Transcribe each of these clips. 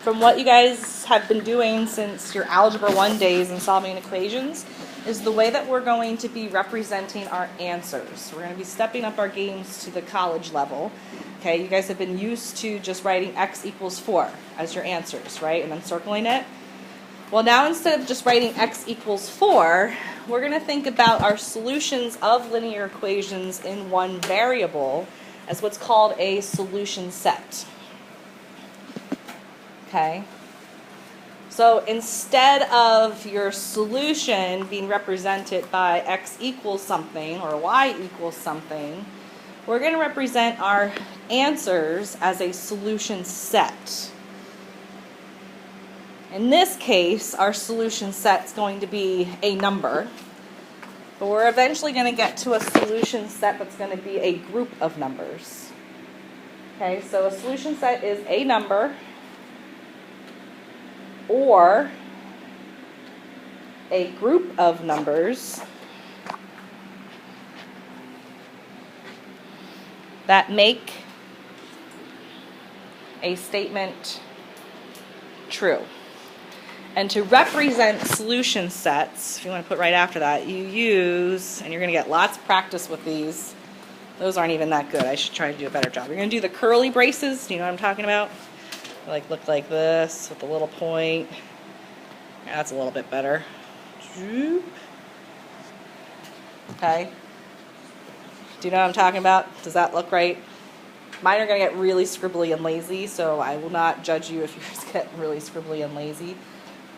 from what you guys have been doing since your Algebra 1 days and solving equations is the way that we're going to be representing our answers. We're going to be stepping up our games to the college level. Okay, you guys have been used to just writing x equals 4 as your answers, right? And then circling it. Well, now instead of just writing x equals 4, we're going to think about our solutions of linear equations in one variable as what's called a solution set. Okay? So instead of your solution being represented by x equals something or y equals something, we're going to represent our answers as a solution set. In this case, our solution set is going to be a number, but we're eventually going to get to a solution set that's going to be a group of numbers. Okay, so a solution set is a number or a group of numbers that make a statement true. And to represent solution sets, if you want to put right after that, you use, and you're going to get lots of practice with these. Those aren't even that good. I should try to do a better job. You're going to do the curly braces. Do you know what I'm talking about? Like look like this with a little point. Yeah, that's a little bit better. Okay. Do you know what I'm talking about? Does that look right? Mine are going to get really scribbly and lazy, so I will not judge you if yours get really scribbly and lazy.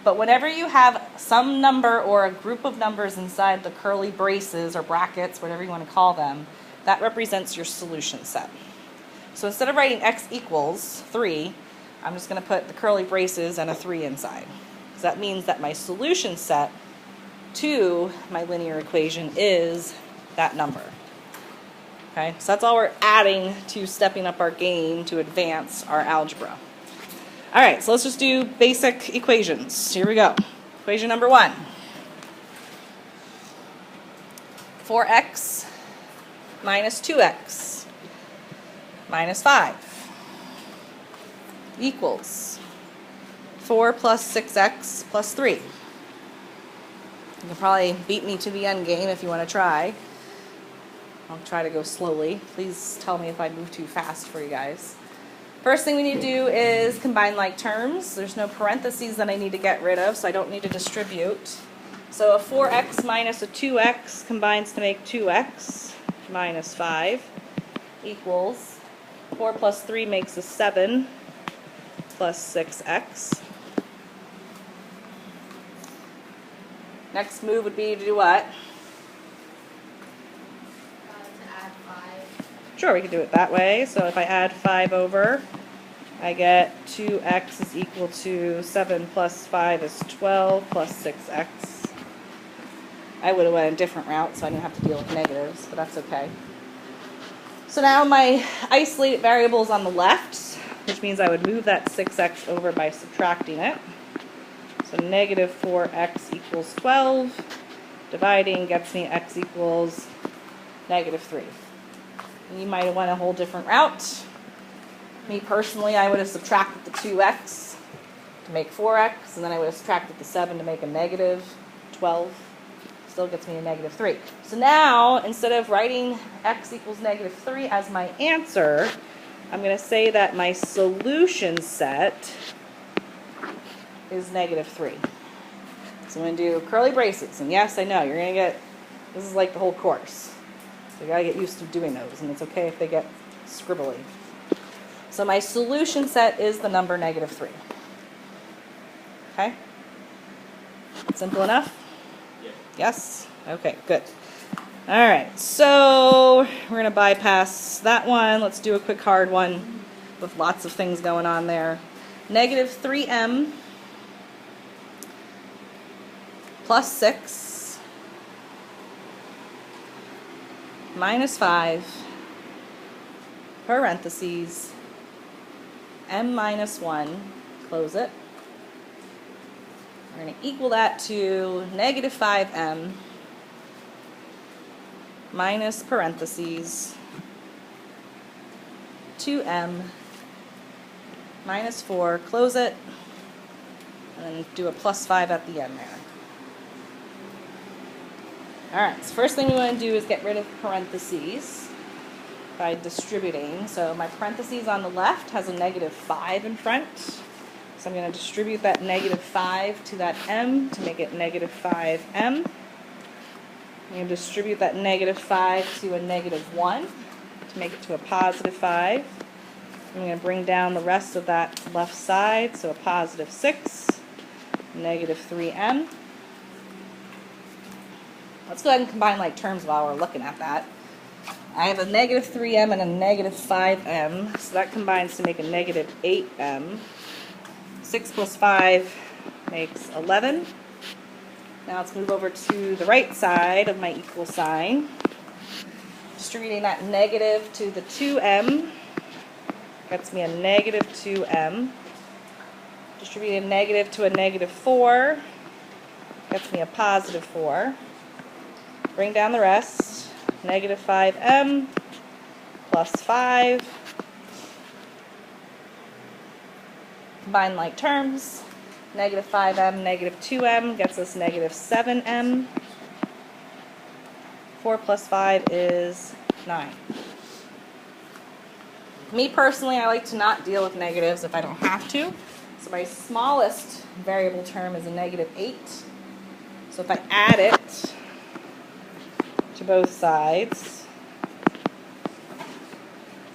But whenever you have some number or a group of numbers inside the curly braces or brackets, whatever you want to call them, that represents your solution set. So instead of writing x equals 3, I'm just going to put the curly braces and a 3 inside. So that means that my solution set to my linear equation is that number. Okay, so that's all we're adding to stepping up our game to advance our algebra. All right, so let's just do basic equations. Here we go. Equation number 1. 4x minus 2x minus 5 equals 4 plus 6x plus 3. You can probably beat me to the end game if you want to try. I'll try to go slowly. Please tell me if I move too fast for you guys. First thing we need to do is combine like terms. There's no parentheses that I need to get rid of, so I don't need to distribute. So a 4x minus a 2x combines to make 2x minus 5 equals 4 plus 3 makes a 7 plus 6x. Next move would be to do what? Sure, we can do it that way. So if I add 5 over, I get 2x is equal to 7 plus 5 is 12 plus 6x. I would have went a different route so I didn't have to deal with negatives, but that's okay. So now my isolated variable is on the left, which means I would move that 6x over by subtracting it. So negative 4x equals 12. Dividing gets me x equals negative 3. You might have went a whole different route. Me personally, I would have subtracted the 2x to make 4x, and then I would have subtracted the 7 to make a negative 12. Still gets me a negative 3. So now, instead of writing x equals negative 3 as my answer, I'm going to say that my solution set is negative 3. So I'm going to do curly braces. And yes, I know, you're going to get, this is like the whole course. So you got to get used to doing those, and it's okay if they get scribbly. So my solution set is the number negative 3. Okay? Simple enough? Yes? Okay, good. All right, so we're going to bypass that one. Let's do a quick hard one with lots of things going on there. Negative 3m plus 6 minus 5, parentheses, m minus 1, close it. We're going to equal that to negative 5m minus parentheses 2m minus 4, close it, and then do a plus 5 at the end there. Alright, so first thing we want to do is get rid of parentheses by distributing. So my parentheses on the left has a negative 5 in front. So I'm going to distribute that negative 5 to that m to make it negative 5m. I'm going to distribute that negative 5 to a negative 1 to make it to a positive 5. I'm going to bring down the rest of that left side, so a positive 6, negative 3m. Let's go ahead and combine like terms while we're looking at that. I have a negative 3m and a negative 5m, so that combines to make a negative 8m. 6 plus 5 makes 11. Now let's move over to the right side of my equal sign. Distributing that negative to the 2m gets me a negative 2m. Distributing a negative to a negative 4 gets me a positive 4. Bring down the rest. Negative 5m plus 5. Combine like terms. Negative 5m, negative 2m gets us negative 7m. 4 plus 5 is 9. Me personally, I like to not deal with negatives if I don't have to. So my smallest variable term is a negative 8. So if I add it to both sides,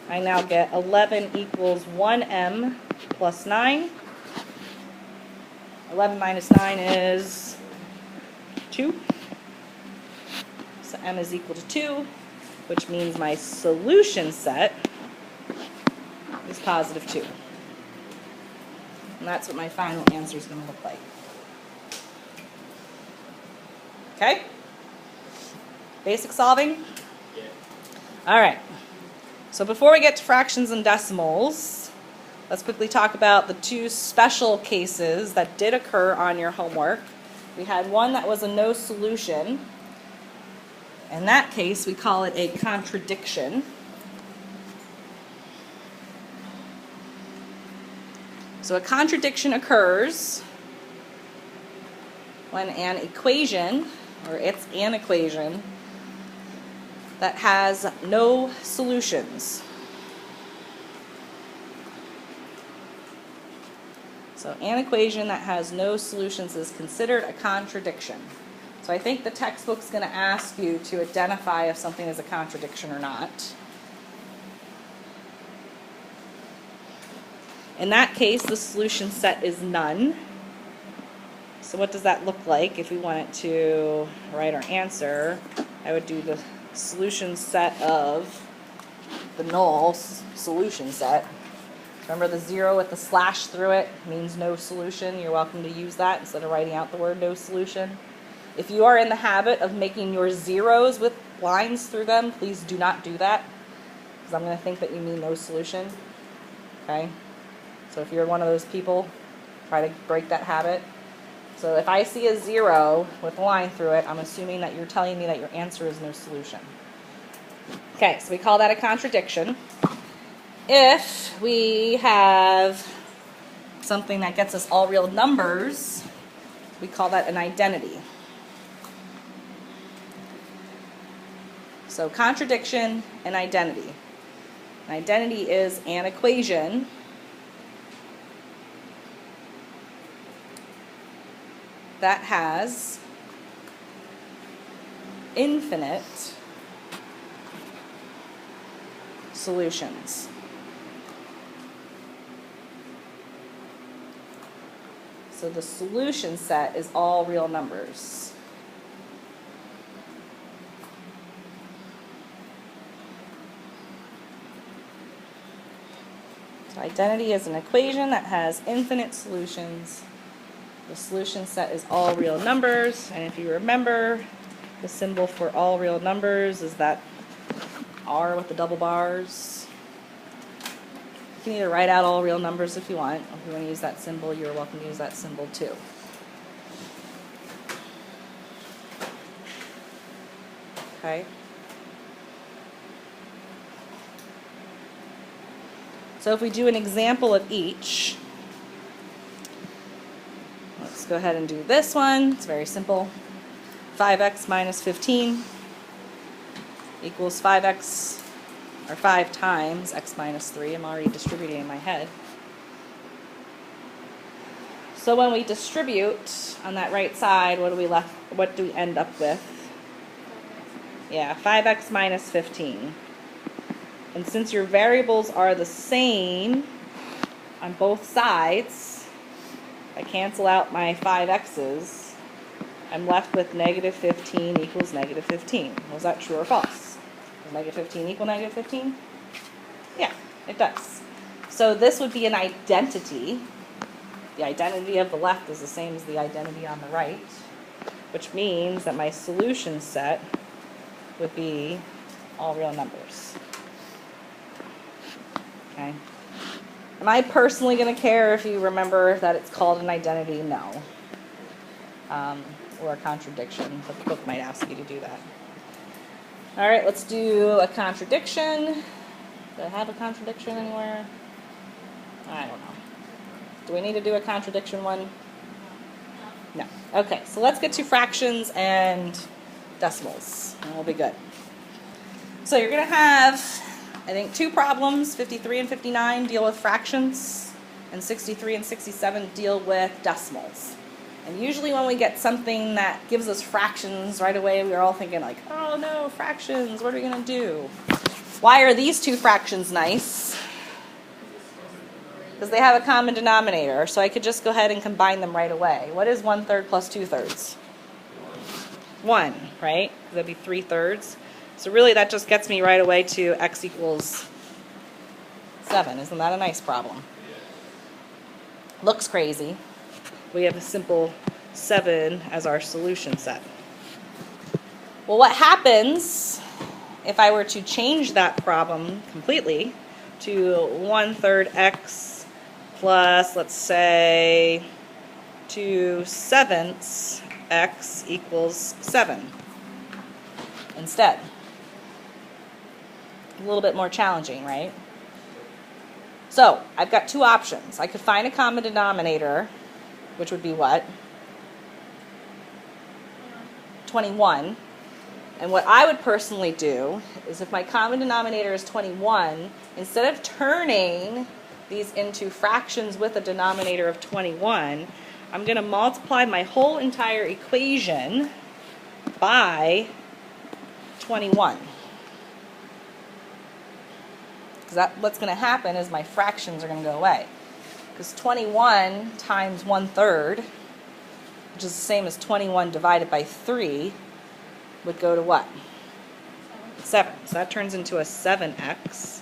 I now get 11 equals 1m plus 9. 11 minus 9 is 2. So m is equal to 2, which means my solution set is positive 2. And that's what my final answer is going to look like. Okay? Basic solving? Yeah. All right. So before we get to fractions and decimals, let's quickly talk about the two special cases that did occur on your homework. We had one that was a no solution. In that case, we call it a contradiction. So a contradiction occurs when an equation, or it's an equation, that has no solutions. So an equation that has no solutions is considered a contradiction. So I think the textbook's going to ask you to identify if something is a contradiction or not. In that case, the solution set is none. So what does that look like if we wanted to write our answer? I would do the solution set of the null solution set. Remember the 0 with the slash through it means no solution. You're welcome to use that instead of writing out the word no solution. If you are in the habit of making your zeros with lines through them, please do not do that, because I'm going to think that you mean no solution. Okay? So if you're one of those people, try to break that habit. So if I see a 0 with a line through it, I'm assuming that you're telling me that your answer is no solution. Okay, so we call that a contradiction. If we have something that gets us all real numbers, we call that an identity. So contradiction and identity. An identity is an equation that has infinite solutions. So the solution set is all real numbers. So identity is an equation that has infinite solutions. The solution set is all real numbers, and if you remember, the symbol for all real numbers is that R with the double bars. You can either write out all real numbers if you want. If you want to use that symbol, you're welcome to use that symbol too. Okay. So if we do an example of each, let's go ahead and do this one. It's very simple. 5x minus 15 equals 5x, or 5 times x minus 3. I'm already distributing in my head. So when we distribute on that right side, what do we end up with? Yeah, 5x minus 15. And since your variables are the same on both sides, I cancel out my 5x's, I'm left with negative 15 equals negative 15. Was that true or false? Does negative 15 equal negative 15? Yeah, it does. So this would be an identity. The identity of the left is the same as the identity on the right, which means that my solution set would be all real numbers. Okay. Am I personally going to care if you remember that it's called an identity? No. Or a contradiction, but the book might ask you to do that. All right, let's do a contradiction. Do I have a contradiction anywhere? I don't know. Do we need to do a contradiction one? No. Okay, so let's get to fractions and decimals, and we'll be good. So you're going to have, I think, 2 problems. 53 and 59 deal with fractions, and 63 and 67 deal with decimals. And usually when we get something that gives us fractions right away, we're all thinking like, oh no, fractions, what are we going to do? Why are these 2 fractions nice? Because they have a common denominator, so I could just go ahead and combine them right away. What is 1/3 plus 2/3? 1, right? That'd be 3/3. So really that just gets me right away to x equals 7. Isn't that a nice problem? Looks crazy. We have a simple 7 as our solution set. Well, what happens if I were to change that problem completely to 1/3 x plus, let's say, 2/7 x equals 7 instead? A little bit more challenging, right? So I've got 2 options. I could find a common denominator, which would be what? 21. And what I would personally do is if my common denominator is 21, instead of turning these into fractions with a denominator of 21, I'm going to multiply my whole entire equation by 21. Because what's going to happen is my fractions are going to go away. Because 21 times 1/3, which is the same as 21 divided by 3, would go to what? 7. So that turns into a 7x.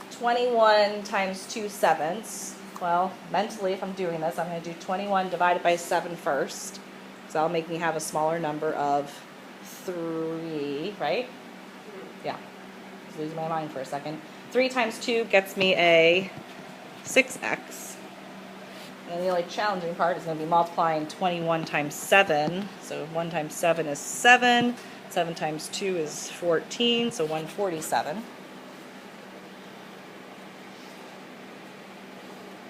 21 times 2/7. Well, mentally, if I'm doing this, I'm going to do 21 divided by 7 first. So that'll make me have a smaller number of 3, right? Yeah. Just losing my mind for a second. 3 times 2 gets me a 6x. And the only challenging part is going to be multiplying 21 times 7. So 1 times 7 is 7. 7 times 2 is 14, so 147.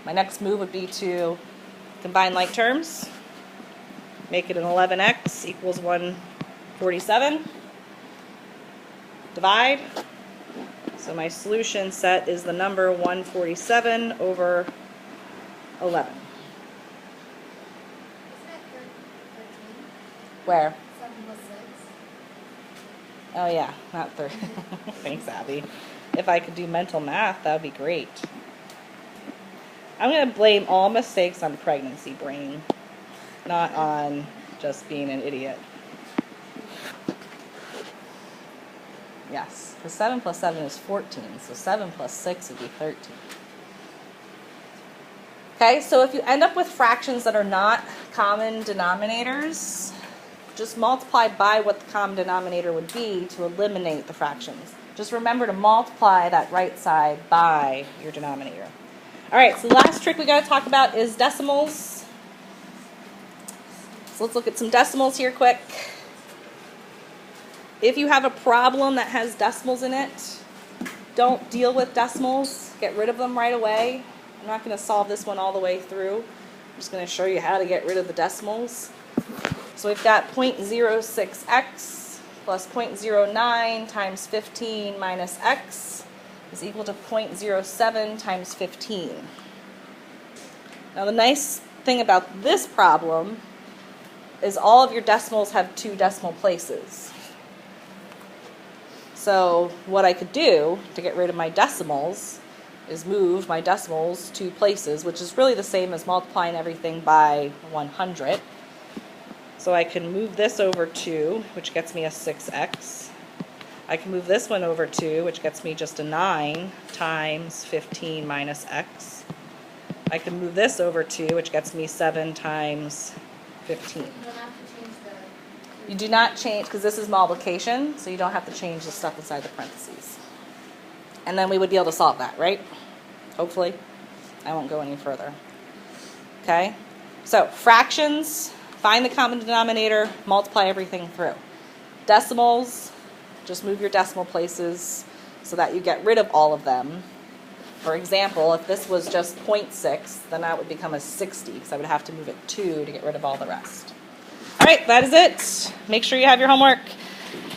My next move would be to combine like terms. Make it an 11x equals 147. Divide. So my solution set is the number 147 over 11. Where? 7 plus 6. Oh yeah, not 30. Thanks, Abby. If I could do mental math, that would be great. I'm going to blame all mistakes on pregnancy brain, not on just being an idiot. Yes, because 7 plus 7 is 14, so 7 plus 6 would be 13. Okay, so if you end up with fractions that are not common denominators, just multiply by what the common denominator would be to eliminate the fractions. Just remember to multiply that right side by your denominator. All right, so the last trick we got to talk about is decimals. So let's look at some decimals here quick. If you have a problem that has decimals in it, don't deal with decimals. get rid of them right away. I'm not going to solve this one all the way through. I'm just going to show you how to get rid of the decimals. So we've got 0.06x plus 0.09 times 15 minus x is equal to 0.07 times 15. Now the nice thing about this problem is all of your decimals have 2 decimal places. So what I could do to get rid of my decimals is move my decimals 2 places, which is really the same as multiplying everything by 100. So I can move this over 2, which gets me a 6x. I can move this one over 2, which gets me just a 9 times 15 minus x. I can move this over 2, which gets me 7 times 15. You do not change, because this is multiplication, so you don't have to change the stuff inside the parentheses. And then we would be able to solve that, right? Hopefully. I won't go any further. Okay? So, fractions, find the common denominator, multiply everything through. Decimals, just move your decimal places so that you get rid of all of them. For example, if this was just 0.6, then that would become a 60, because I would have to move it 2 to get rid of all the rest. All right, that is it. Make sure you have your homework.